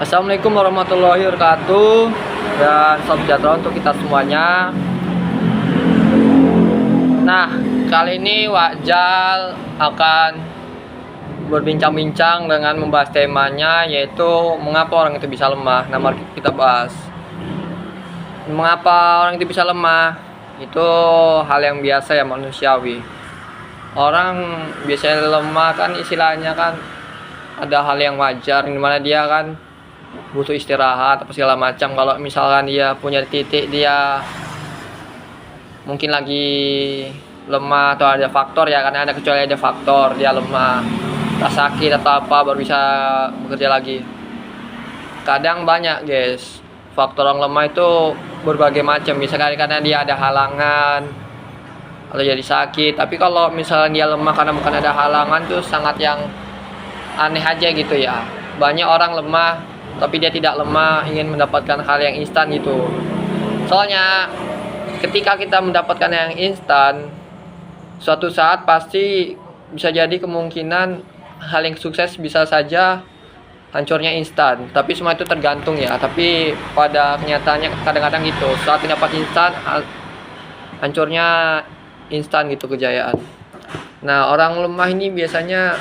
Assalamualaikum warahmatullahi wabarakatuh, dan salam sejahtera untuk kita semuanya. Nah, kali ini Wakjal akan berbincang-bincang dengan membahas temanya, yaitu mengapa orang itu bisa lemah. Nah, mari kita bahas mengapa orang itu bisa lemah. Itu hal yang biasa ya, manusiawi. Orang biasanya lemah kan, istilahnya kan ada hal yang wajar, dimana dia kan butuh istirahat apa segala macam. Kalau misalkan dia punya titik dia mungkin lagi lemah atau ada faktor ya, karena ada kecuali ada faktor dia lemah, tak sakit atau apa baru bisa bekerja lagi. Kadang banyak guys, faktor orang lemah itu berbagai macam, misalkan karena dia ada halangan atau jadi sakit. Tapi kalau misalnya dia lemah karena bukan ada halangan, tuh sangat yang aneh aja gitu ya. Banyak orang lemah tapi dia tidak lemah ingin mendapatkan hal yang instan gitu. Soalnya ketika kita mendapatkan yang instan, suatu saat pasti bisa jadi kemungkinan hal yang sukses bisa saja hancurnya instan. Tapi semua itu tergantung ya. Tapi pada kenyataannya kadang-kadang gitu, saat mendapat instan hancurnya instan gitu kejayaan. Nah, orang lemah ini biasanya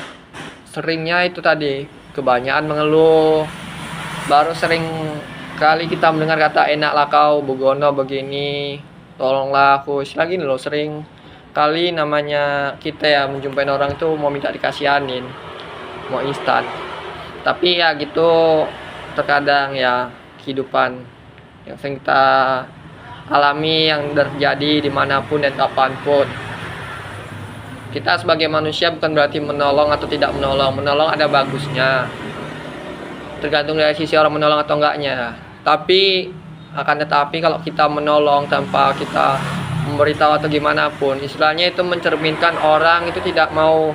seringnya itu tadi, kebanyakan mengeluh. Baru sering kali kita mendengar kata enaklah kau begono begini, tolonglah aku. Istilah gini loh, sering kali namanya kita ya menjumpai orang itu mau minta dikasihanin, mau instan. Tapi ya gitu, terkadang ya kehidupan yang sering kita alami, yang terjadi dimanapun dan kapanpun. Kita sebagai manusia bukan berarti menolong atau tidak menolong. Menolong ada bagusnya, tergantung dari sisi orang menolong atau enggaknya. Tapi akan tetapi kalau kita menolong tanpa kita memberitahu atau gimana pun, istilahnya itu mencerminkan orang itu tidak mau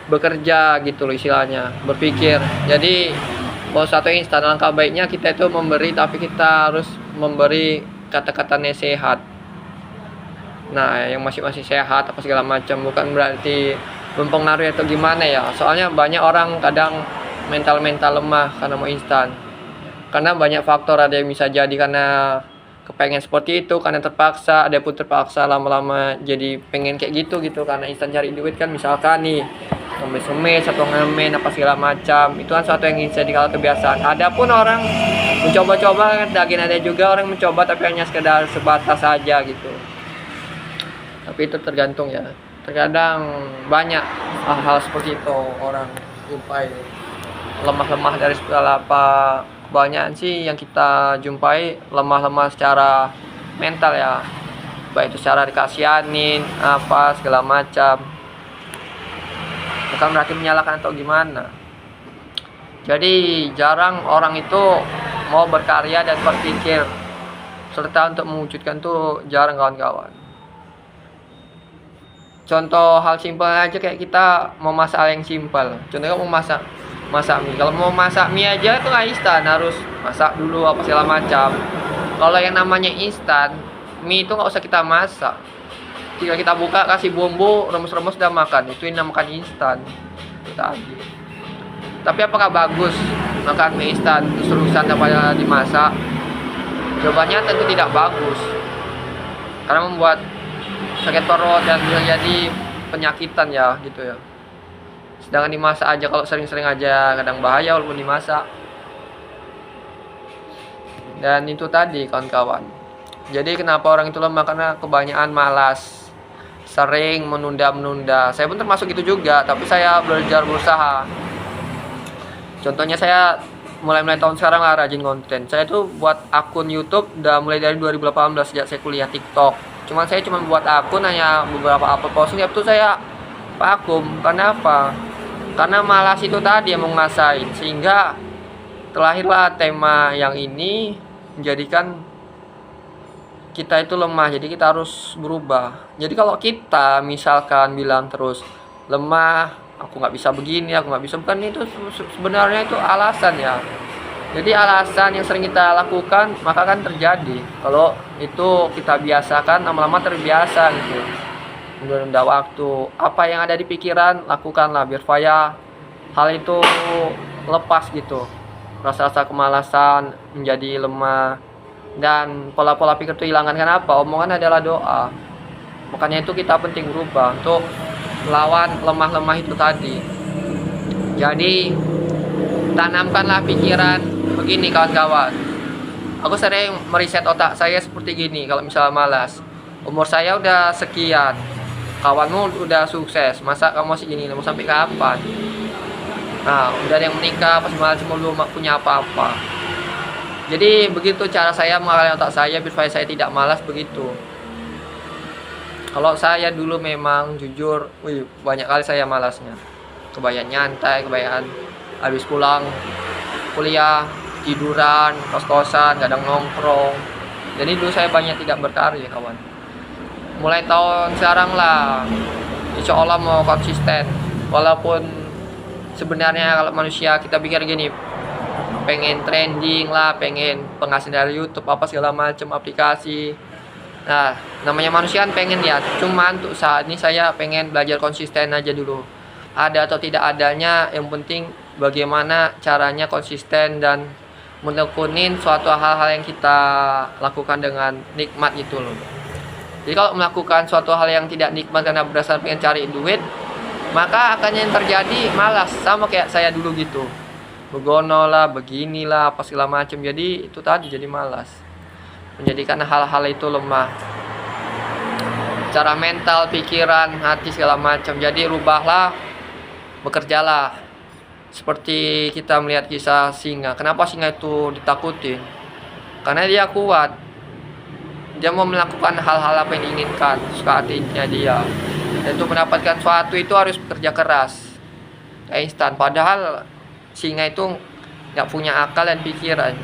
bekerja gitu loh, istilahnya berpikir. Jadi mau satu instan, langkah baiknya kita itu memberi, tapi kita harus memberi kata-kata nasihat. Nah, yang masih sehat apa segala macam, bukan berarti mempengaruhi atau gimana ya. Soalnya banyak orang kadang mental lemah karena mau instan. Karena banyak faktor, ada yang bisa jadi karena kepengen seperti itu, karena terpaksa, ada pun terpaksa lama-lama jadi pengen kayak gitu karena instan cari duit kan. Misalkan nih ngemis atau ngemen apa segala macam, itu kan suatu yang bisa dikala kebiasaan. Ada pun orang mencoba-coba, daging ada juga orang mencoba tapi hanya sekedar sebatas saja gitu. Tapi itu tergantung ya, terkadang banyak hal seperti itu orang jumpai lemah-lemah dari segala apa. Kebanyakan sih yang kita jumpai lemah-lemah secara mental ya, baik itu secara dikasihanin apa segala macam, bukan berarti menyalahkan atau gimana. Jadi jarang orang itu mau berkarya dan berpikir serta untuk mewujudkan tuh jarang, kawan-kawan. Contoh hal simpel aja, kayak kita mau masak hal yang simpel. Contohnya mau masak mie. Kalau mau masak mie aja tuh nggak instan, harus masak dulu apa segala macam. Kalau yang namanya instan, mie itu nggak usah kita masak, tinggal kita buka, kasih bumbu, remes-remes udah makan. Itu yang makan instan tadi. Tapi apakah bagus makan mie instan terus-terusan tanpa dimasak? Jawabannya tentu tidak bagus, karena membuat sakit perut dan bisa jadi penyakitan ya gitu ya. Sedangkan dimasak aja, kalau sering-sering aja kadang bahaya walaupun dimasak. Dan itu tadi, kawan-kawan. Jadi kenapa orang itu lemah? Karena kebanyakan malas, sering menunda-menunda. Saya pun termasuk itu juga, tapi saya belajar berusaha. Contohnya saya mulai tahun sekarang lah rajin konten. Saya tuh buat akun YouTube udah mulai dari 2018, sejak saya kuliah TikTok. Saya cuma buat akun, hanya beberapa upload posting, itu saya vakum. Karena apa? Karena malas itu tadi yang mau ngasain, sehingga terlahirlah tema yang ini, menjadikan kita itu lemah. Jadi kita harus berubah. Jadi kalau kita misalkan bilang terus lemah, aku nggak bisa begini, aku nggak bisa, bukan itu sebenarnya itu alasan ya. Jadi alasan yang sering kita lakukan maka kan terjadi. Kalau itu kita biasakan, lama-lama terbiasa gitu. Menunda waktu, apa yang ada di pikiran lakukanlah, biar supaya hal itu lepas gitu. rasa-rasa kemalasan menjadi lemah, dan pola-pola pikir itu hilangkan. Kenapa? Omongan adalah doa. Makanya itu kita penting berubah untuk melawan lemah-lemah itu tadi. Jadi tanamkanlah pikiran begini kawan-kawan. Aku sering meriset otak saya seperti gini. Kalau misalnya malas, umur saya udah sekian, kawanmu udah sukses, masa kamu masih gini? Mau sampai kapan? Nah, udah ada yang menikah, pas malas belum punya apa-apa. Jadi begitu cara saya mengalihkan otak saya supaya saya tidak malas begitu. Kalau saya dulu memang jujur, banyak kali saya malasnya. Kebanyakan nyantai, kebanyakan habis pulang kuliah tiduran, kos-kosan, kadang nongkrong. Jadi dulu saya banyak tidak berkarya kawan. Mulai tahun sekarang lah, insya Allah mau konsisten. Walaupun sebenarnya kalau manusia kita pikir gini, pengen trending lah, pengen penghasilan dari YouTube apa segala macam aplikasi. Nah, namanya manusia kan pengen ya. Cuman untuk saat ini saya pengen belajar konsisten aja dulu. Ada atau tidak adanya, yang penting bagaimana caranya konsisten dan menekunin suatu hal-hal yang kita lakukan dengan nikmat gitu loh. Jadi kalau melakukan suatu hal yang tidak nikmat karena berdasarkan pengen cari duit, maka akan yang terjadi malas, sama kayak saya dulu gitu. Begono lah, beginilah, apa segala macam. Jadi itu tadi jadi malas. Menjadikan hal-hal itu lemah. Cara mental, pikiran, hati segala macam. Jadi rubahlah, bekerjalah. Seperti kita melihat kisah singa. Kenapa singa itu ditakutin? Karena dia kuat. Dia mau melakukan hal-hal apa yang diinginkan, suka hatinya dia. Dan untuk mendapatkan sesuatu itu harus bekerja keras. Instan. Padahal singa itu nggak punya akal dan pikiran.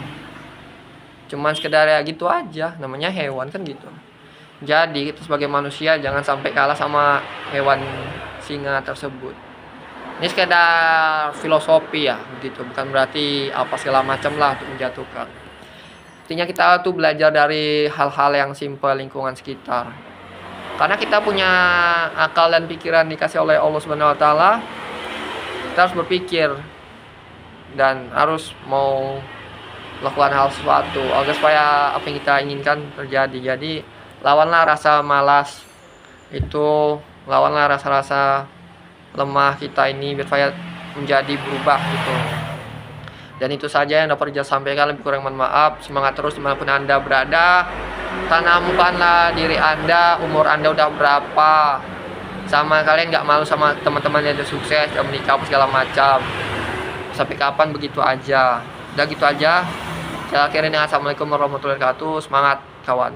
Cuman sekedar ya gitu aja. Namanya hewan kan gitu. Jadi kita sebagai manusia jangan sampai kalah sama hewan singa tersebut. Ini sekedar filosofi ya, begitu. Bukan berarti apa segala macam lah untuk menjatuhkan. Artinya kita tuh belajar dari hal-hal yang simpel lingkungan sekitar. Karena kita punya akal dan pikiran dikasih oleh Allah Subhanahu wa taala, kita harus berpikir dan harus mau lakukan hal sesuatu agar supaya apa yang kita inginkan terjadi. Jadi lawanlah rasa malas itu, lawanlah rasa-rasa lemah kita ini supaya menjadi berubah gitu. Dan itu saja yang dapat saya sampaikan, lebih kurang mohon maaf. Semangat terus dimanapun Anda berada. Tanamkanlah diri Anda, umur Anda udah berapa, sama kalian nggak malu sama teman-teman yang udah sukses, yang menikah segala macam. Sampai kapan begitu aja? Udah gitu aja. Saya akhiri dengan assalamualaikum warahmatullahi wabarakatuh. Semangat kawan.